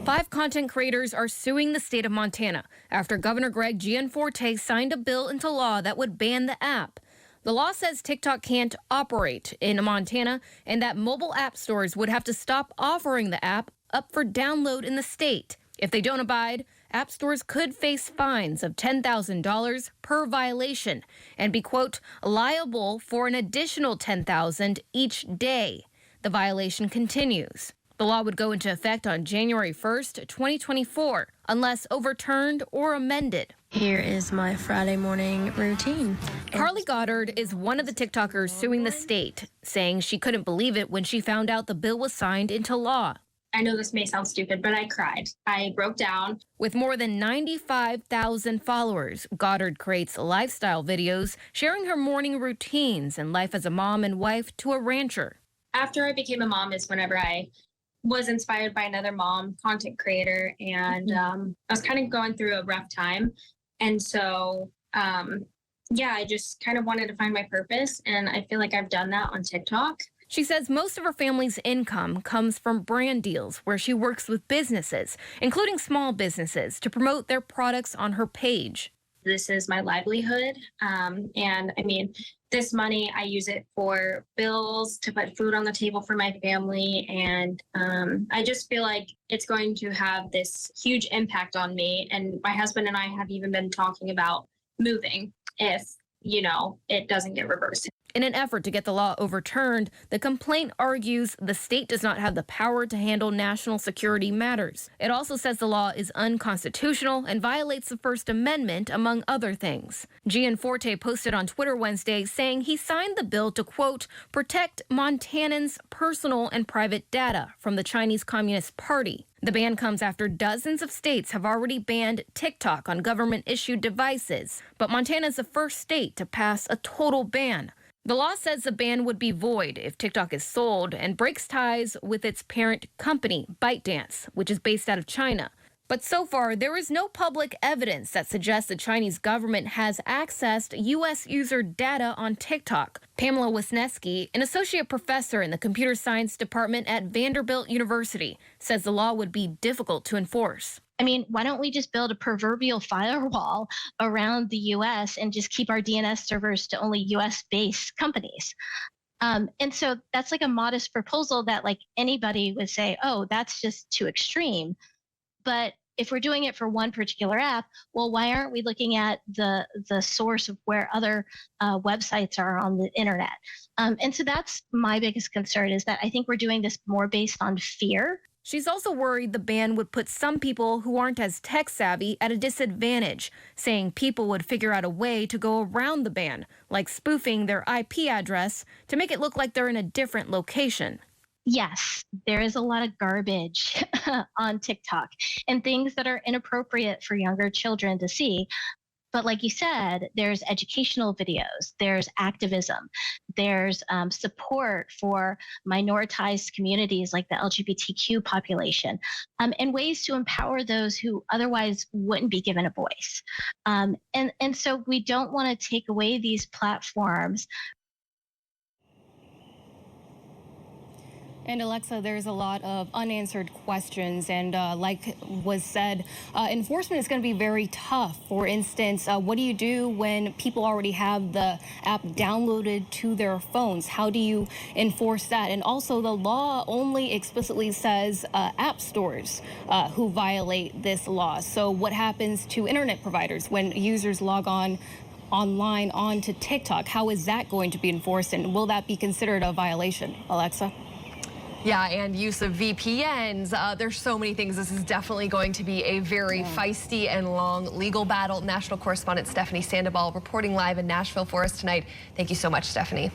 5 content creators are suing the state of Montana after Governor Greg Gianforte signed a bill into law that would ban the app. The law says TikTok can't operate in Montana and that mobile app stores would have to stop offering the app up for download in the state. If they don't abide, app stores could face fines of $10,000 per violation and be, quote, liable for an additional $10,000 each day the violation continues. The law would go into effect on January 1st, 2024, unless overturned or amended. Here is my Friday morning routine. Carly Goddard is one of the TikTokers suing the state, saying she couldn't believe it when she found out the bill was signed into law. I know this may sound stupid, but I cried. I broke down. With more than 95,000 followers, Goddard creates lifestyle videos sharing her morning routines and life as a mom and wife to a rancher. After I became a mom is whenever I was inspired by another mom content creator, and I was kind of going through a rough time. And so, I just kind of wanted to find my purpose, and I feel like I've done that on TikTok. She says most of her family's income comes from brand deals where she works with businesses, including small businesses, to promote their products on her page. This is my livelihood. And I mean, this money, I use it for bills, to put food on the table for my family. And I just feel like it's going to have this huge impact on me. And my husband and I have even been talking about moving if, it doesn't get reversed. In an effort to get the law overturned, the complaint argues the state does not have the power to handle national security matters. It also says the law is unconstitutional and violates the First Amendment, among other things. Gianforte posted on Twitter Wednesday saying he signed the bill to, quote, protect Montanans' personal and private data from the Chinese Communist Party. The ban comes after dozens of states have already banned TikTok on government-issued devices, but Montana is the first state to pass a total ban. The law says the ban would be void if TikTok is sold and breaks ties with its parent company, ByteDance, which is based out of China. But so far, there is no public evidence that suggests the Chinese government has accessed U.S. user data on TikTok. Pamela Wisniewski, an associate professor in the computer science department at Vanderbilt University, says the law would be difficult to enforce. I mean, why don't we just build a proverbial firewall around the U.S. and just keep our DNS servers to only U.S.-based companies? And so that's like a modest proposal that like anybody would say, oh, that's just too extreme. But if we're doing it for one particular app, well, why aren't we looking at the source of where other websites are on the internet? And so that's my biggest concern, is that I think we're doing this more based on fear. She's also worried the ban would put some people who aren't as tech savvy at a disadvantage, saying people would figure out a way to go around the ban, like spoofing their IP address to make it look like they're in a different location. Yes, there is a lot of garbage on TikTok and things that are inappropriate for younger children to see. But like you said, there's educational videos, there's activism, there's support for minoritized communities like the LGBTQ population, and ways to empower those who otherwise wouldn't be given a voice. And so we don't want to take away these platforms. And Alexa, there's a lot of unanswered questions, and like was said, enforcement is going to be very tough. For instance, what do you do when people already have the app downloaded to their phones? How do you enforce that? And also, the law only explicitly says app stores who violate this law. So what happens to internet providers when users log online onto TikTok? How is that going to be enforced, and will that be considered a violation, Alexa? Yeah, and use of VPNs. There's so many things. This is definitely going to be a very feisty and long legal battle. National correspondent Stephanie Sandoval reporting live in Nashville for us tonight. Thank you so much, Stephanie.